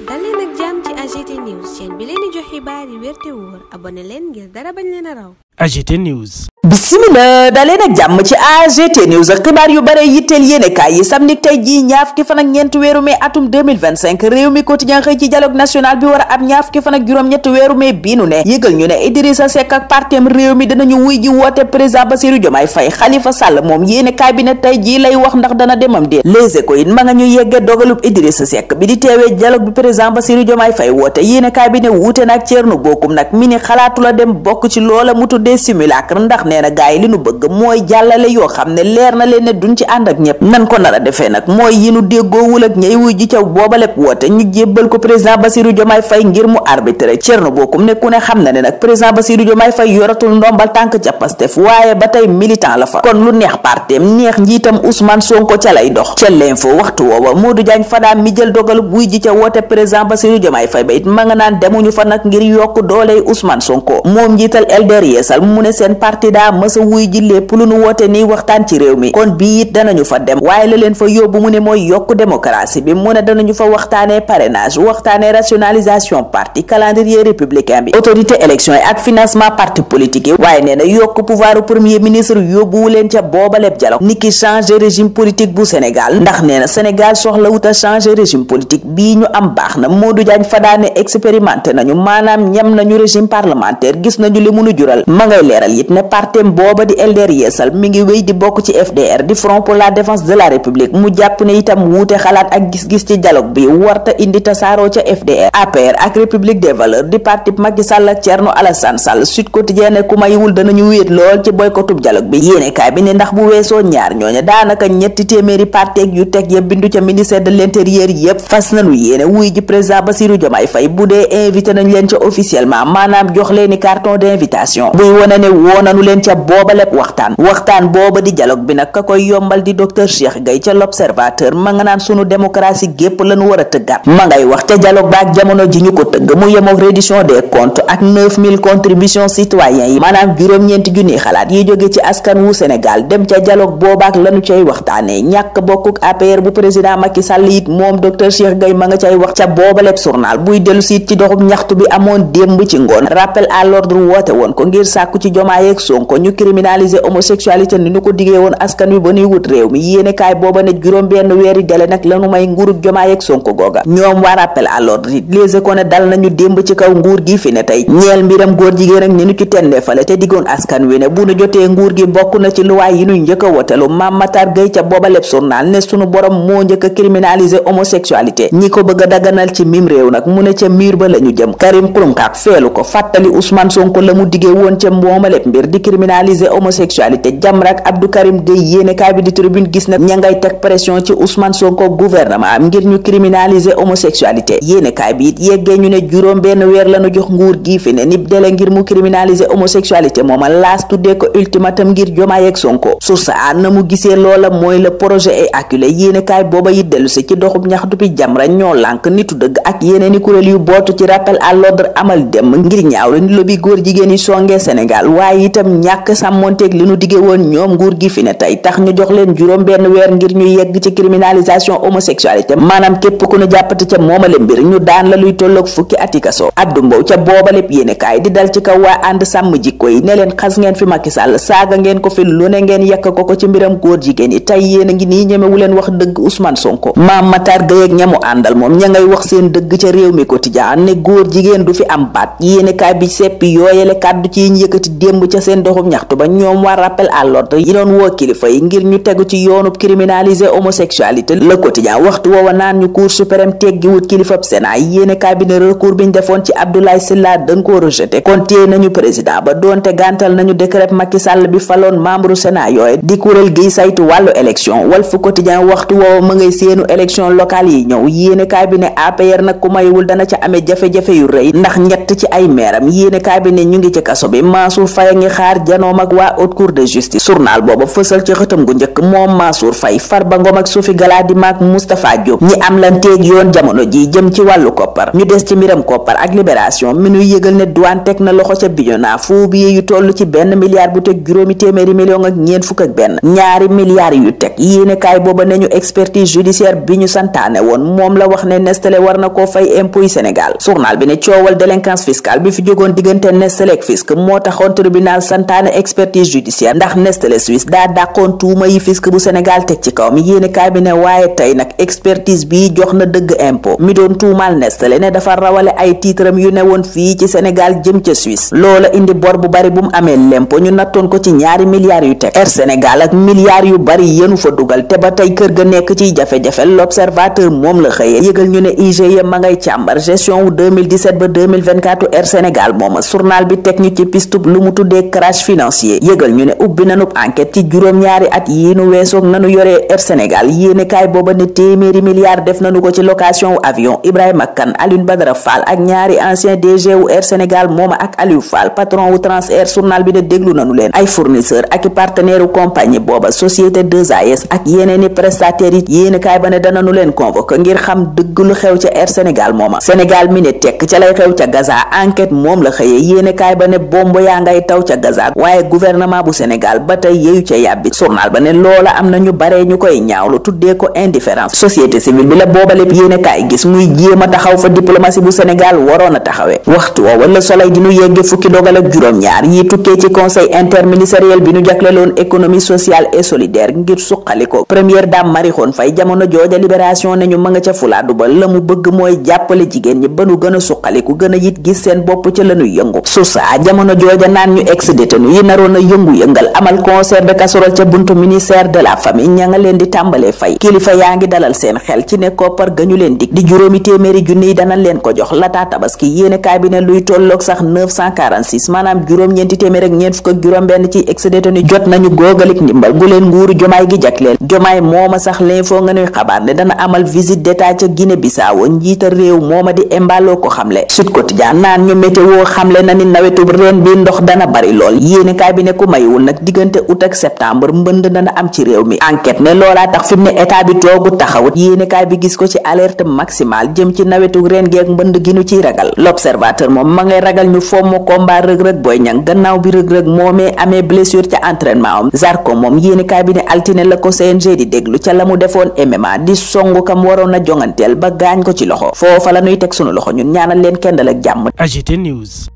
dal leen ak jàmm ci AGT News chaîne bi leen di jox xibaar yi wér te wóor abonné leen ngir dara bañ leen a raw. AGT News. bisimila daleen ak jàmm ci AGT News xibaar yu bare yitteel yéenekaay yi samedi tey jii ñaar fukki fan ak ñeent weeru mai atum 2025 réew mi quotidien xëy ci dialogue national bi war a am ñaar fukki fan ak juróom-ñett weeru mai bii nu ne yëgal ñu ne Idrissa Seck ak partem réew mi danañu wuy ji woote président Bassirou Diomaye Faye Khalifa Sall moom yéenekaay bi ne tey jii lay wax ndax dana demam dee Les Échos yi ma nga ñu yegge dogalub Idrissa Seck bi di teewee dialogue bi président Bassirou Diomaye Faye woote yéenekaay bi ne wuute nag Thierno Bocoum nag mi ni xalaatu la dem bokk ci loola mu tuddee simulacre ndax nee na gaay li nu bëgg mooy jàllale yoo xam ne leer na leen ne duñ ci ànd ak ñëpp nan ko nar a defee nag mooy yi nu déggoowul ak ñay wuy ji ca booba lépp woote ñu jébbal ko président Bassirou Diomaye Faye ngir mu arbitré Thierno Bocoum ne ku ne xam na ne nag président Bassirou Diomaye Faye yoratul ndombal tànk ca Pastef waaye ba tey militant la fa kon lu neex parteem neex njiitam Ousmane Sonko ca lay dox ca l'info waxtu woowa Modou Diagne Fada mi jël dogalub wuy ji ca woote président Bassirou Diomaye Faye ba it ma nga naan demuñu fa nag ngir yokk dooley Ousmane Sonko moom njiital LDR Yeesal mu ne seen parti daa mësa wuy ji lépp lu nu woote nii waxtaan ci réew mi kon bii it danañu fa dem waaye la leen fa yóbbu mu ne mooy yokk démocratie bi mu ne danañu fa waxtaanee parrainage waxtaanee rationalisation parti calendrier républicain bi autorité élection yi ak financement parti politique yi waaye nee na yokk pouvoir premier ministre yóbbuwu leen ca boobaleb dialogue niki changer régime politique bu Sénégal ndax nee na Sénégal soxla wuta changer régime politique bii ñu am baax na Modou Diagne Fada ne expérimenté nañu maanaam ñam nañu régime parlementaire gis nañu li munu jural ma ngay leeral it ne partem booba di LDR Yeesal mi ngi wéy di bokk ci FDR di Front pour la défense de la République mu jàpp ne itam wuute xalaat ak gis-gis ci dialogue bi warta indi tasaaroo ca FDR APR ak République des valeurs di parti Macky Sall ak Thierno Alassane Sall Sud Quotidien ne ku mayiwul danañu wéet lool ci boykottub dialogue bi yéenekaay bi ne ndax bu weesoo ñaar ñooña daanaka ñetti téeméeri parti ak yu teg ya bindu ca ministère de l'intérieur yépp fas nañu yéene wuy ji président Bassirou Diomaye Faye bu dee invité nañ leen ca officiellement maanaam jox leeni carton d'invitation buy wone ne woo nañu leen ca booba lépp waxtaan booba di dialogue bi nag ka koy yombal di docteur Cheikh Gaye ca l'Observateur ma nga naan sunu démocratie gépp lañu war a tëggaat ma ngay wax ca dialogue ba ak jamono ji ñu ko tëgg mu yemook reddition des comptes ak 9000 contributions citoyens yi maanaam juróom-ñeenti junni xalaat yi jóge ci askan wu Sénégal dem ca dialogue boobaak lañu cay waxtaanee ñàkk bokkuk APR bu président Macky Sall it moom docteur Cheikh Gaye ma nga cay wax ca boobaleb journal buy dellu siit ci doxub ñaxtu bi amoon démb ci ngoon rappel à l'ordre woote woon ko ngir sàkku ci Diomaye ak Sonko ñu criminaliser homosexualité ni ñu ko diggee woon askan wi ba nuy wut réew mi yéenekaay booba ne juróom benn weeri dele nag lanu may nguurug Diomaye ak Sonko googa ñoom waa rappel à l'ordre it Les Échos ne dal nañu démb ci kaw nguur gi fi ne tey ñeel mbiram góor jigéen ak ni ñu ci tendeefale te diggoon askan wi ne bu nu jotee nguur gi bokk na ci luwaay yi nuy njëkk a wotelu Mame Matar Gueye ca booba lépp journal ne sunu borom moo njëkk a criminaliser homosexualité ñi ko bëgg a daganal ci mim réew nag mu ne ca miir ba la ñu jëm Karim Xrum Xax feelu ko fàttali Ousmane Sonko la mu diggee woon ca moomaleb mbir di criminaliser homosexualité Jamra ak Abdou Karim Gueye yéenekaay bi di Tribune gis na ña ngay teg pression ci Ousmane Sonko gouvernement am ngir ñu criminaliser homosexualité yéenekaay bi it yeggee ñu ne juróom benn weer lañu jox nguur gi fi ne nib dele ngir mu criminaliser homosexualité mooma laas tuddee ko ultimatum ngir Diomaye ak Sonko source a na mu gisee loola mooy le projet est acculé yéenekaay booba yi dellu si ci doxub ñaxtu bi Jamra ñoo lànk nitu dëgg ak yeneeni kuréel yu bootu ci rappel à l'ordre amal dem ngir ñaawlu ni lobby góor jigéen yi songee Sénégal waaye itam ñàkk sàmmonteeg li nu diggee woon ñoom nguur gi fi ne tey tax ñu jox leen juróom benn weer ngir ñu yegg ci criminalisation homosexualité maanaam képp ku ñu jàppati ca moomale mbir ñu daan la luy tolloog fukki ati kaso Abdou Mbow ca boobaleb yéenekaay di dal ci kaw waa ànd sàmm jikko yi ne leen xas ngeen fi Macky Sall saaga ngeen ko fi lu ne ngeen yekk ko ci mbiram góor jigéen yi tey yéen a ngi nii ñemewu leen wax dëgg Ousmane Sonko Mame Matar Gueye ak ñamu àndal moom ña ngay wax seen dëgg ca réew mi quotidien ne góor jigéen du fi am baat yéenekaay bi seppi yooyele kàddu ci ñu yëkkati démb ca seen doxum ñaxtu ba ñoom waa rappel à l'ordre yi doon woo kilifa yi ngir ñu tegu ci yoonub criminaliser homosexualité le quotidien waxtu woowa naan ñu cour suprême teggi wut kilifab Sénat yéenekaay bi ne recours biñ defoon ci Abdoulaye Sylla dañ koo rejeté kon téye nañu président ba doonte gàntal nañu décret Macky Sall bi faloon membre Sénat yooyu di kuréel giy saytu wàllu élection Walf Quotidien waxtu woowa ma ngay seenu élection locale yi ñëw yéenekaay bi ne APR nag ku mayiwul dana ca amee jafe-jafe yu rëy ndax ñett ci ay meeram yéenekaay bi ne ñu ngi ci kaso bi Mansour Faye ngi xaar janoom ak waa haute cour de justice. journal booba fësal ci xëtam gu njëkk moom Mansour Faye, Farba Ngom ak Sophie Gladima ak Moustapha Diop ñi am lanteeg yoon jamono ji jëm ci wàllu koppar. ñu des ci mbiram koppar ak libération mi nuy yëgal ne douane teg na loxo ca Bignona faux billets yu toll ci 1 milliard bu teg juróomi téeméeri million ak ñeent fukk ak benn, 2 milliards yu teg. yéene kaay booba ne ñu expertise judiciaire bi ñu santaane woon moom la wax ne Nestlé war na koo fay impôt yi Sénégal. journal bi ne coowal délinquance fiscale bi fi jógoon diggante Nestlé ak fisc moo taxoon tribunal santaane expertise judiciaire ndax Nestlé Suisse daa dàqoon tuuma yi fisc bu Sénégal teg ci kawam. yéene kaay bi ne waaye tey nag expertise bi jox na dëgg impôt mi doon tuumaal Nestlé ne dafa rawale ay titram yu ne woon fii ci Sénégal jëm ca Suisse. loola indi bor bu bari bu mu amee lempo ñu nattoon ko ci 2 milliards yu teg. Air Sénégal ak milliards yu bari yenu fa dugal te ba tey kër ga nekk ciy jafe-jafe. L'Observateur moom la xëyee yëgal ñu ne IGE ma ngay càmbar gestion wu 2017 ba 2024 Air Sénégal mooma. journal bi teg ñu ci pistub lu mu tuddee crash financier yëgal ñu ne ubbi nanub enquête ci juróom-ñaari at yi nu weesoog nanu yoree Air Sénégal. yéene kaay booba ne téeméeri milliards def nanu ko ci location wu avion. Ibrahima Kane, Alioune Badara Fall ak ñaari ancien DG wu Air Sénégal mooma ak Aliou Fall patron wu Transair. journal bi ne déglu nanu leen. ay fournisseur ak i partenaire u compagnie booba société 2AS ak yeneeni prestataires it yéene kaay ba ne dananu leen convoqué ngir xam dëgg lu xew ca Air Sénégal mooma. Sénégal mi ne tekk ca lay xew ca Gaza enquête moom la xëyee yéene kaay ba ne bomb yaa ngay taw ca Gaza waaye gouvernement bu Sénégal ba tey yeeyu ca yàbbi. journal ba ne loola am na ñu bare ñu koy ñaawlu tuddee ko indifférence. société civile bi la booba lépp yéene kaay gis muy jéem a taxaw fa diplomatie bu Sénégal waroon a taxawee. waxtu woowa Le Soleil di ñu yegge fukki dogal ak juróom-ñaar yi tukkee ci conseil interministériel bi ñu jagleloon économie sociale et solidaire ngir suqali ko. première dame Marie Khone Faye jamono jooja libération ne ñu ma nga ca fulaadu ba la mu bëgg mooy jàppale jigéen ñi ba nu gën a suqaliku gën a yit gis seen bopp ca la ñuy yëngu. susa jamono jooja naan ñu ex détenu yi naroon a yëngu-yëngal amal concert de casserole ca buntu ministère de la famille ña nga leen di tàmbalee fay. kilifa yaa ngi dalal seen xel ci ne koppar ga ñu leen dig di juróomi téeméeri junni yi danañ leen ko jox lataa tabaski. yéene kaay bi ne luy tolloog sax 946 maanaam juróom-ñeenti téeméer ak ñeent fukk ak juróom-benn ci ex détenu jot nañu góogalik ndimbal gu leen nguuru jomaay gi jagleel. jomaay mooma sax l'info nga nuy xabaar ne dana amal visite d'état ca Guinée Bissau njiital réew mooma di Embalo ko xamle. Sud Quotidien naan ñu météo xamle na ni nawetub ren bi ndox dana bari lool. yéene kaay bi ne ku mayiwul nag diggante août ak septembre mbënd dana am ci réew mi. enquête ne loolaa tax fi mu ne état bi toogu taxawut. yéene kaay bi gis ko ci alerte maximale jëm ci nawetug ren gi ak mbënd gi nu ciy ragal. L'Observateur moom ma ngay ragal ñu fomm combat Reug-Reug Boy Niang gannaaw bi Reug-Reug moomee amee blessure ca entraînement am. Zarko moom yéene kaay bi ne altine la ko CNG di déglu ca la mu defoon MMA di songu kam waroon a jonganteel ba gaañ ko ci loxo. foofa la nuy teg sunu loxo ñun ñaanal leen kendal ak jàmm. AGT News.